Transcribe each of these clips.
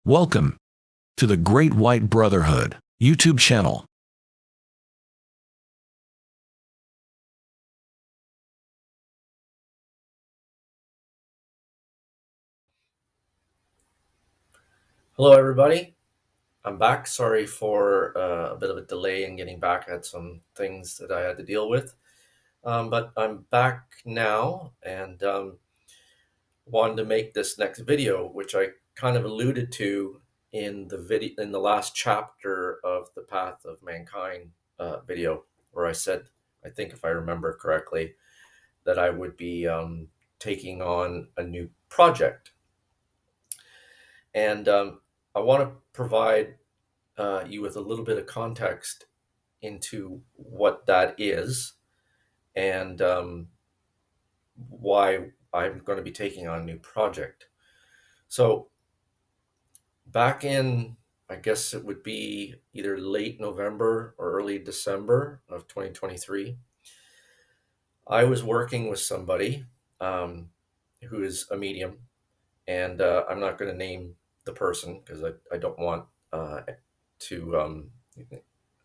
Welcome to the Great White Brotherhood YouTube channel. Hello, everybody. I'm back. Sorry for a bit of a delay in getting back. I had some things that I had to deal with, but I'm back now and wanted to make this next video, which I kind of alluded to in the last chapter of the Path of Mankind video, where I said, I think if I remember correctly, that I would be taking on a new project, and I want to provide you with a little bit of context into what that is and why I'm going to be taking on a new project. So, back in, I guess it would be either late November or early December of 2023, I was working with somebody who is a medium, and I'm not going to name the person because I don't want to.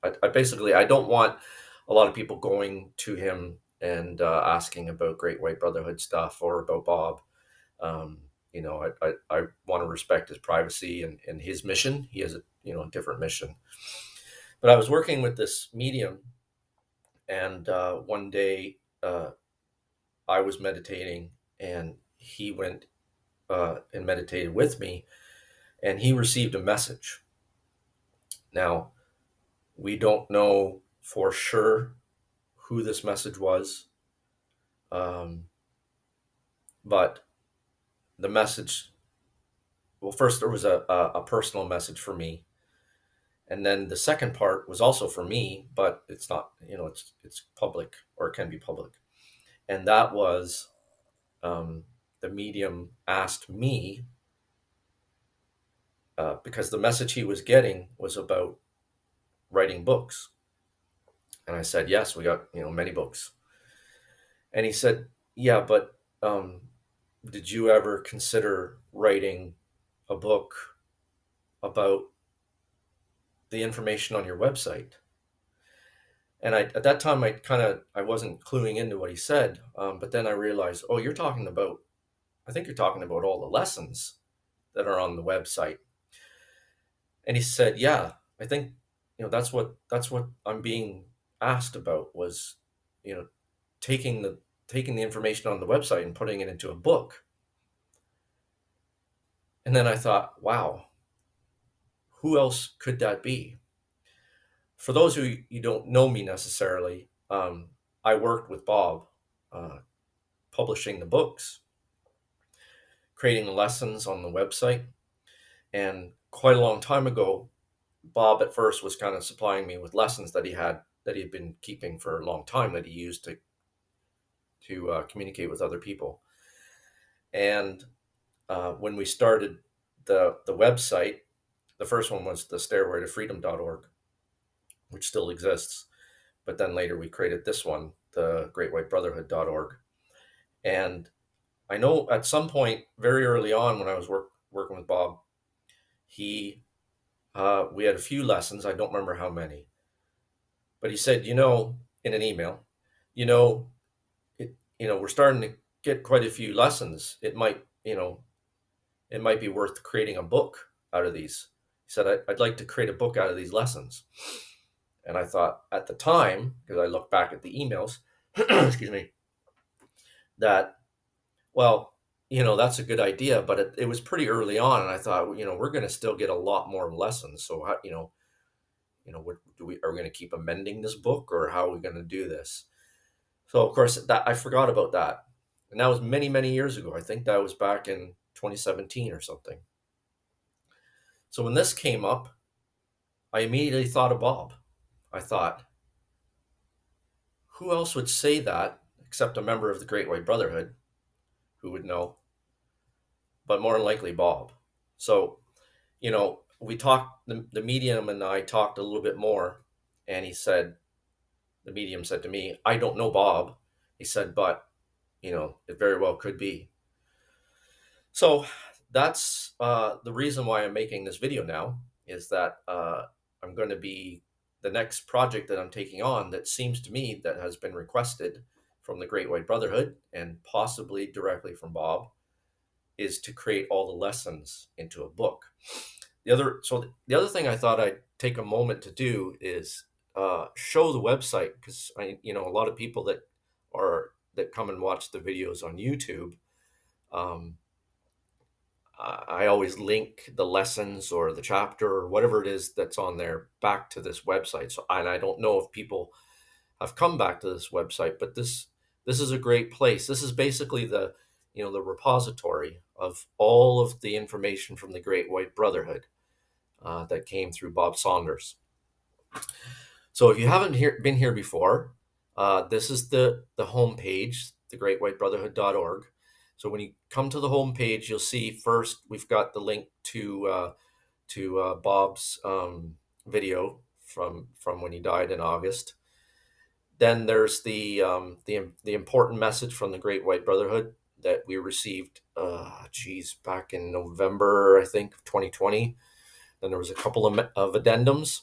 I don't want a lot of people going to him and asking about Great White Brotherhood stuff or about Bob. Um, I want to respect his privacy and his mission. He has a different mission. But I was working with this medium, and one day I was meditating, and he went and meditated with me, and he received a message. Now, we don't know for sure who this message was. Um, but the message, well, first there was a personal message for me, and then the second part was also for me, but it's not, it's public, or it can be public, and that was the medium asked me, because the message he was getting was about writing books, and I said, yes, we got many books, and he said, yeah, but did you ever consider writing a book about the information on your website? And at that time, I wasn't cluing into what he said, but then I realized, oh, I think you're talking about all the lessons that are on the website. And he said, yeah, I think that's what I'm being asked about, was you know taking the information on the website and putting it into a book. And then I thought, wow, who else could that be? For those who you don't know me necessarily, I worked with Bob, uh, publishing the books, creating the lessons on the website. And quite a long time ago, Bob at first was kind of supplying me with lessons that he had been keeping for a long time, that he used to communicate with other people. And when we started the website, the first one was the stairway to freedom.org, which still exists. But then later we created this one, the greatwhitebrotherhood.org. And I know at some point very early on, when I was working with Bob, he we had a few lessons. I don't remember how many, but he said, in an email, you know, we're starting to get quite a few lessons. It might be worth creating a book out of these. He said, I'd like to create a book out of these lessons. And I thought at the time, because I look back at the emails, excuse me, that, well, that's a good idea, but it was pretty early on, and I thought, we're going to still get a lot more lessons. So how, what are we going to keep amending this book, or how are we going to do this? So of course that I forgot about that, and that was many, many years ago. I think that was back in 2017 or something. So when this came up, I immediately thought of Bob. I thought, who else would say that except a member of the Great White Brotherhood who would know, but more than likely Bob. So, we talked, the medium and I talked a little bit more, and the medium said to me, I don't know Bob. He said, but, it very well could be. So that's the reason why I'm making this video now, is that I'm going to be the next project that I'm taking on that seems to me that has been requested from the Great White Brotherhood and possibly directly from Bob, is to create all the lessons into a book. The other thing I thought I'd take a moment to do is show the website, because a lot of people that come and watch the videos on YouTube, um, I always link the lessons or the chapter or whatever it is that's on there back to this website. So, and I don't know if people have come back to this website, but this is a great place. This is basically the repository of all of the information from the Great White Brotherhood that came through Bob Saunders. So if you haven't been here before, this is the home page, thegreatwhitebrotherhood.org. So when you come to the home page, you'll see first we've got the link to Bob's video from when he died in August. Then there's the important message from the Great White Brotherhood that we received, back in November, I think, 2020. Then there was a couple of addendums,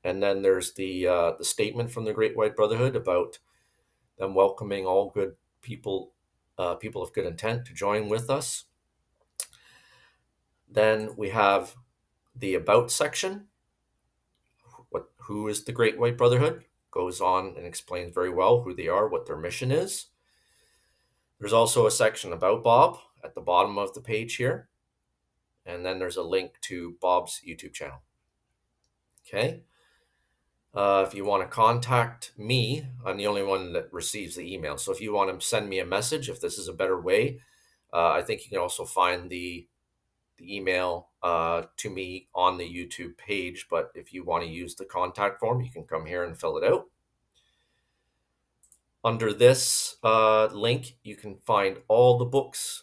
and then there's the statement from the Great White Brotherhood about them welcoming all good people, people of good intent, to join with us. Then we have the about section. Who is the Great White Brotherhood? Goes on and explains very well who they are, what their mission is. There's also a section about Bob at the bottom of the page here. And then there's a link to Bob's YouTube channel. Okay. If you want to contact me, I'm the only one that receives the email. So if you want to send me a message, if this is a better way, I think you can also find the email to me on the YouTube page. But if you want to use the contact form, you can come here and fill it out. Under this link, you can find all the books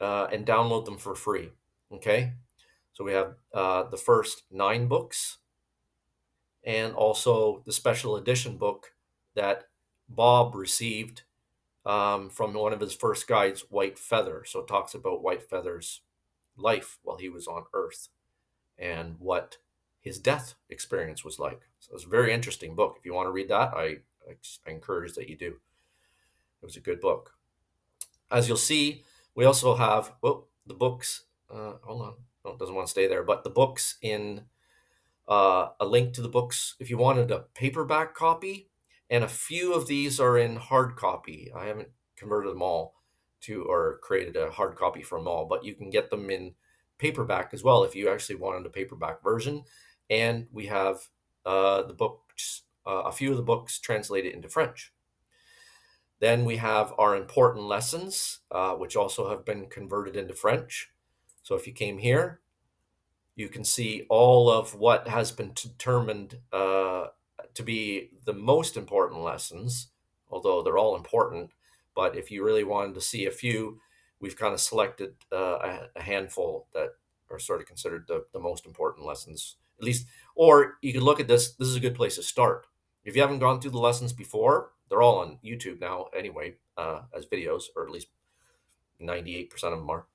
and download them for free. Okay, so we have the first 9 books, and also the special edition book that Bob received from one of his first guides, White Feather. So it talks about White Feather's life while he was on Earth and what his death experience was like. So it's a very interesting book. If you want to read that, I encourage that you do. It was a good book. As you'll see, we also have the books. Hold on, no, it doesn't want to stay there. But the books in a link to the books if you wanted a paperback copy, and a few of these are in hard copy. I haven't converted them all to or created a hard copy for them all, but you can get them in paperback as well if you actually wanted a paperback version. And we have the books, a few of the books translated into French. Then we have our important lessons, which also have been converted into French. So if you came here, you can see all of what has been determined to be the most important lessons, although they're all important. But if you really wanted to see a few, we've kind of selected a handful that are sort of considered the most important lessons, at least. Or you could look at this. This is a good place to start. If you haven't gone through the lessons before, they're all on YouTube now anyway, as videos, or at least 98% of them are.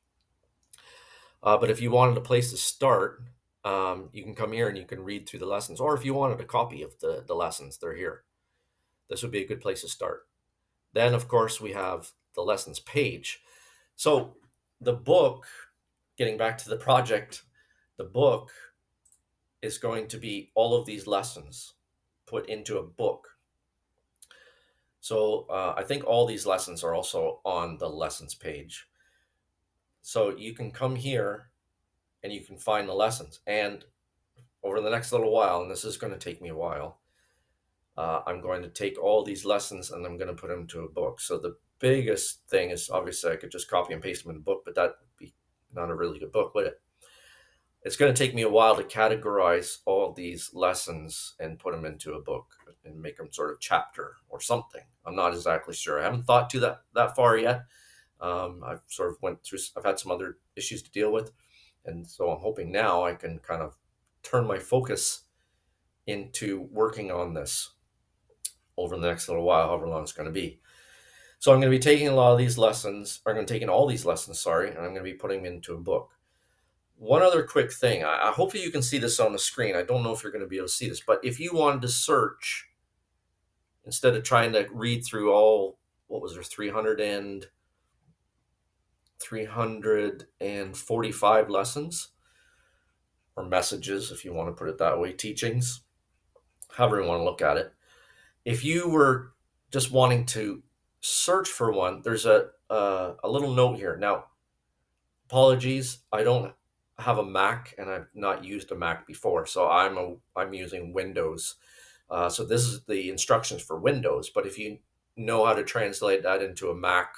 But if you wanted a place to start, you can come here and you can read through the lessons. Or if you wanted a copy of the lessons, they're here. This would be a good place to start. Then, of course, we have the lessons page. So the book, getting back to the project, the book is going to be all of these lessons put into a book. So I think all these lessons are also on the lessons page. So you can come here and you can find the lessons. And over the next little while, and this is going to take me a while, I'm going to take all these lessons and I'm going to put them into a book. So the biggest thing is, obviously I could just copy and paste them in a book, but that would be not a really good book, would it? It's going to take me a while to categorize all these lessons and put them into a book and make them sort of chapter or something. I'm not exactly sure. I haven't thought to that far yet. I've sort of I've had some other issues to deal with. And so I'm hoping now I can kind of turn my focus into working on this over the next little while, however long it's going to be. So I'm going to be taking a lot of these lessons, or I'm going to take in all these lessons, sorry, and I'm going to be putting them into a book. one other quick thing. Hopefully you can see this on the screen. I don't know if you're going to be able to see this, but if you wanted to search instead of trying to read through all, what was there, 345 lessons or messages, if you want to put it that way, teachings, however you want to look at it. If you were just wanting to search for one, there's a little note here. Now, apologies, I don't have a Mac and I've not used a Mac before, so I'm using Windows. So this is the instructions for Windows. But if you know how to translate that into a Mac,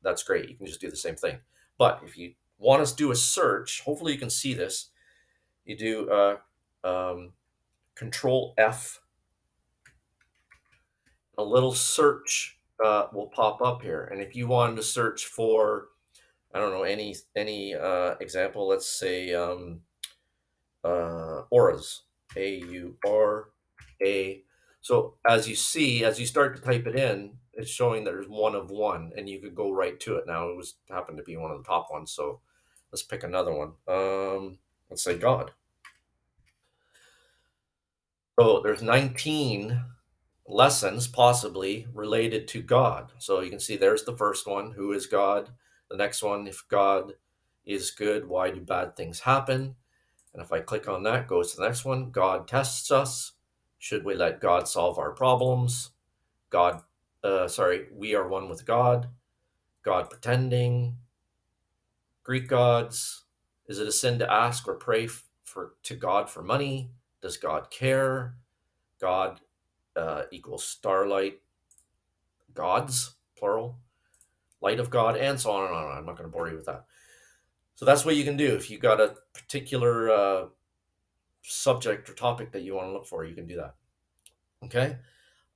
that's great. You can just do the same thing. But if you want us to do a search, hopefully you can see this. You do Control F. A little search will pop up here, and if you wanted to search for, I don't know, any example, let's say auras, AURA. So as you see, as you start to type it in, it's showing that there's one of one, and you could go right to it. Now it was happened to be one of the top ones, so let's pick another one. Let's say God. So there's 19 lessons possibly related to God. So you can see there's the first one, who is God? The next one, if God is good, why do bad things happen? And if I click on that, goes to the next one. God tests us. Should we let God solve our problems? We are one with God. God pretending. Greek gods. Is it a sin to ask or pray to God for money? Does God care? God equals starlight. Gods, plural. Light of God, and so on and on. I'm not going to bore you with that. So that's what you can do. If you got a particular subject or topic that you want to look for, you can do that. Okay.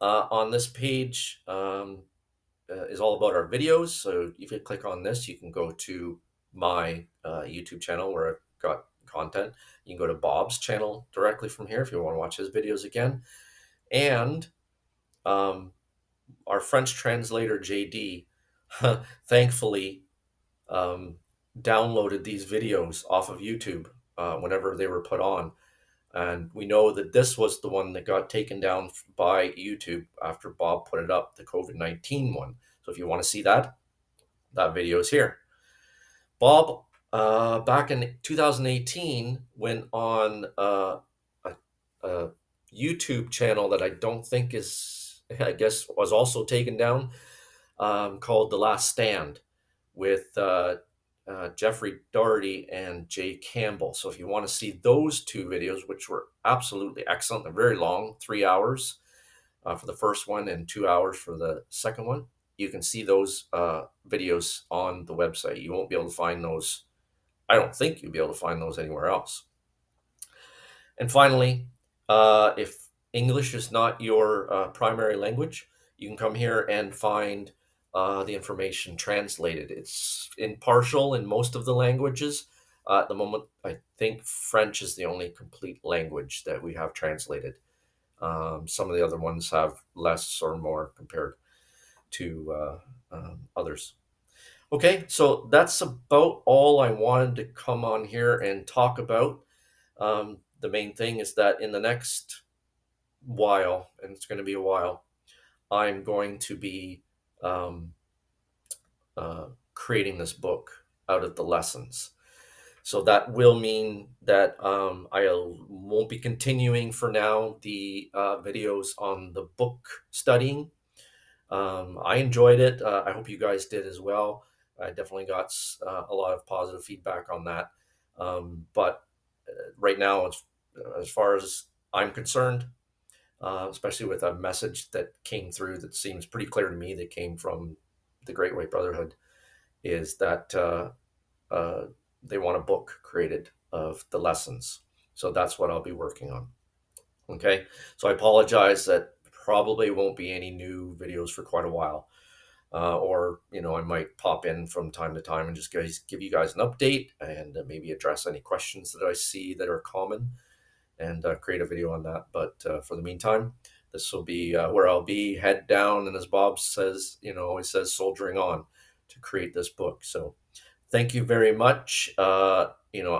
On this page is all about our videos. So if you click on this, you can go to my YouTube channel where I've got content. You can go to Bob's channel directly from here if you want to watch his videos again. And our French translator, JD, thankfully downloaded these videos off of YouTube whenever they were put on. And we know that this was the one that got taken down by YouTube after Bob put it up, the COVID-19 one. So if you want to see that, that video is here. Bob, back in 2018, went on a YouTube channel that I don't think I guess, was also taken down, called The Last Stand with Jeffrey Doherty and Jay Campbell. So if you want to see those two videos, which were absolutely excellent, they're very long, 3 hours for the first one and 2 hours for the second one, you can see those videos on the website. You won't be able to find those. I don't think you'll be able to find those anywhere else. And finally, if English is not your primary language, you can come here and find the information translated. It's impartial in most of the languages. At the moment, I think French is the only complete language that we have translated. Some of the other ones have less or more compared to others. Okay, so that's about all I wanted to come on here and talk about. The main thing is that in the next while, and it's going to be a while, I'm going to be um, creating this book out of the lessons. So that will mean that I won't be continuing for now the videos on the book studying. I enjoyed it. I hope you guys did as well. I definitely got a lot of positive feedback on that. But right now, as far as I'm concerned, especially with a message that came through that seems pretty clear to me that came from the Great White Brotherhood, is that they want a book created of the lessons. So that's what I'll be working on. Okay. So I apologize that probably won't be any new videos for quite a while. Or, I might pop in from time to time and just give you guys an update and maybe address any questions that I see that are common and create a video on that. But for the meantime, this will be where I'll be, head down, and as Bob says, always says, soldiering on to create this book. So thank you very much.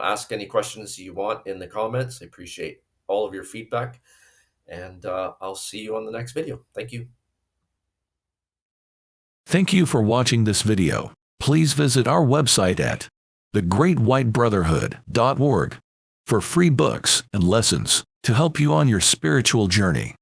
ask any questions you want in the comments. I appreciate all of your feedback, and I'll see you on the next video. Thank you. Thank you for watching this video. Please visit our website at thegreatwhitebrotherhood.org for free books and lessons to help you on your spiritual journey.